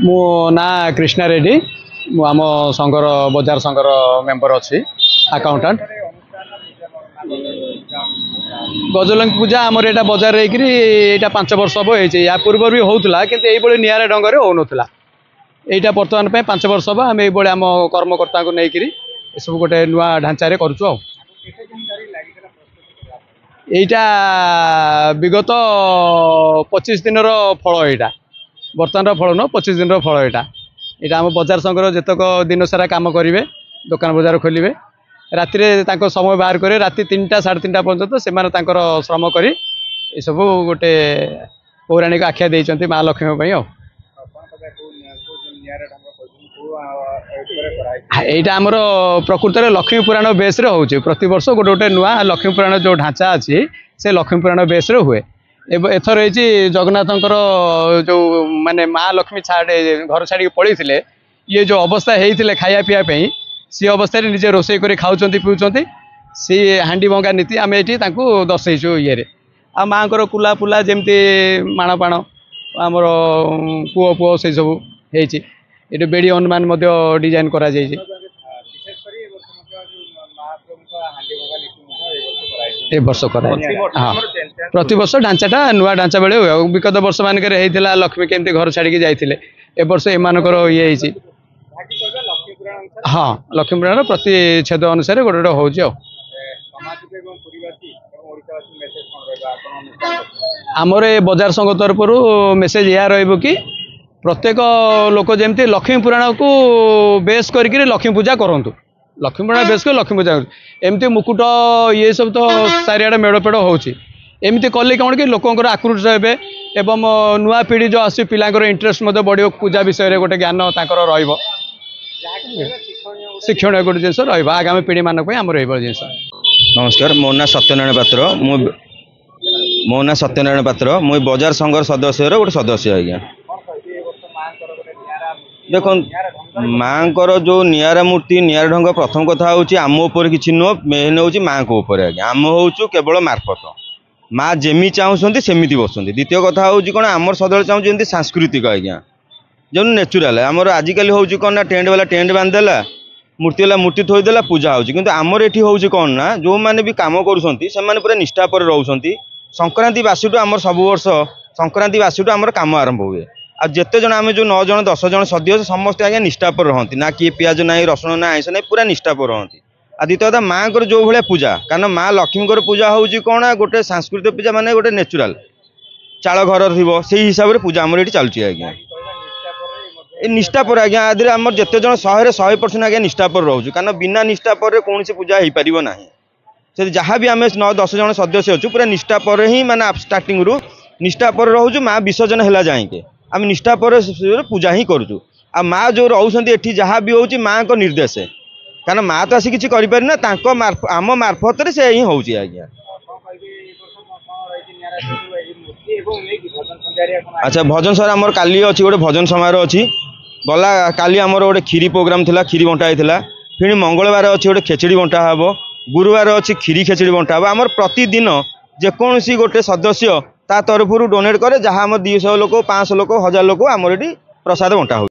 मो ना कृष्णा रेड्डी आम संघर बजार संघर मेंबर अच्छी अकाउंटेंट गजलक्ष्मी पूजा आमर यहाँ बजार यहाँ 5 वर्ष हम या पूर्व भी होता कि निरा ढंग से हो नाला यहाँ बर्तमान 5 वर्ष हम आम ये आम कर्मकर्ता को लेकर सब गोटे नुआ ढांचा करुँ यहाँ विगत 25 दिन फल यहाँ बर्तमान फल न 25 दिन फल यहाँ आम बजार संघर जितक दिन सारा कम करेंगे दुकान बजार खोलेंगे राति समय बाहर कर राति 3टा 3:30 पर्यंत से श्रम कर सब गोटे पौराणिक आख्या देते माँ लक्ष्मी यहाँ आमर प्रकृत लक्ष्मी पुराण बेस हो प्रति वर्ष गोटे गोटे नुआ लक्ष्मी पुराण जो ढांचा अच्छी से लक्ष्मी पुराण बेस हुए एथर ये जगन्नाथ जो माने माँ लक्ष्मी घर छाड़ी पड़े ये जो अवस्था होते खाया पीवाई सी अवस्था निजे रोषे कर खाऊँ पीऊँ सी हांडी भंगा नीति आम ये दर्शेचु ये आ माँ को कुला पुला जमती माण पाण आमर पुओ पुओ से सब ये बेड़ी अनुमान डिजाइन करा ए वर्ष करा हाँ प्रति वर्ष ढांचाटा नुआ ढांचा बेले हुए विगत वर्ष मानक लक्ष्मी केमती घर छाड़ी जाते ए वर्ष एमानकर ये हाँ लक्ष्मी पुराण प्रति छेद अनुसार गोटे गोटे हो आमर ए बजार संघ तरफ मेसेज या कि प्रत्येक लोक जमती लक्ष्मी पुराण को बेस करके लक्ष्मी पूजा करूँ लक्ष्मी पुराण बेस कर लक्ष्मी पूजा एमती मुकुट ये सब तो चारिआडे मेड़ पेड़ होमती कले कौन कि लोकर आकृष्ट हे एवं नुआ पीढ़ी जो आस पिलांर इंटरेस्ट बढ़ो पूजा विषय गोटे ज्ञान शिक्षण गोटे जिन रगामी पीढ़ी मानक आमर ये जिन नमस्कार मो ना सत्यनारायण पात्र मो ना सत्यनारायण पात्र मुझे बजार संघर सदस्य गोटे सदस्य आज्ञा देख माँ जो निरा मूर्ति निरा ढंग प्रथम कथा हूँ आम उपर कि नुह मेन हूँ माँ को ऊपर आज्ञा आम हूँ केवल मार्फत माँ जेमी चाहूँगी सेमती बसुँच द्वितीय कथा हूँ कौन आम सदर चाहूँ सांस्कृतिक आज्ञा जो नेचुराल आमर आजिकल हूँ कौन ना टेंट वाला टेंट बांधिदेला मूर्ति वाला मूर्ति थोदेला पूजा होची किंतु आमर एठी होची कौन ना जो मैंने भी काम करुँच से पूरा निष्ठा पर रोच संक्रांति बासी आमर सब वर्ष संक्रांति बासी आमर काम आरंभ हुए आ जिते जन आम जो 9 जन 10 जन सदस्य समस्त आज्ञा निष्ठा पर रहती ना किए पियाज ना रसुण ना आईस ना पूरा निष्ठा पर रहती आ द्वितीय कथा माँ को जो भाया पूजा कारण माँ लक्ष्मी पूजा हूँ कौन गोटे सांस्कृतिक पूजा माने गोटे नेचुराल चाल घर थी से हिसाब से पूजा आमर ये चलुची आज्ञा ये निष्ठा पर आज्ञा आदि आम जिते जन 100% आज्ञा निष्ठा पर रोचु कारण बिना निष्ठा पर कौन पूजा हो पार ना से जहाँ भी आम 9-10 जन सदस्य अच्छु पूरा निष्ठा पर ही माने स्टार्टिंग रु निष्ठा पर रोचु माँ विसर्जन है जाएंगे आम निष्ठा पर पूजा ही करुचु आ माँ जो रोचे जहाँ भी हूँ माँ को निर्देश कारण माँ तो आसी किसी करना आम मार्फत से ही हूँ आज्ञा अच्छा भजन सर आमर काली अच्छी गोटे भजन समारोह अच्छी गला काली आमर गोटे खीरी प्रोग्राम थिला खीरी बंटा होता फिर मंगलवार अच्छी गोटे खेचड़ी बंटा हम गुरुवार अच्छी खीरी खेचड़ी बंटा हम आमर प्रतिदिन जेकोसी गोटे सदस्य ता तरफ डोनेट करे जहाँ 200 लोक 500 लोक 1000 लोक आमर ये प्रसाद बंटा हो।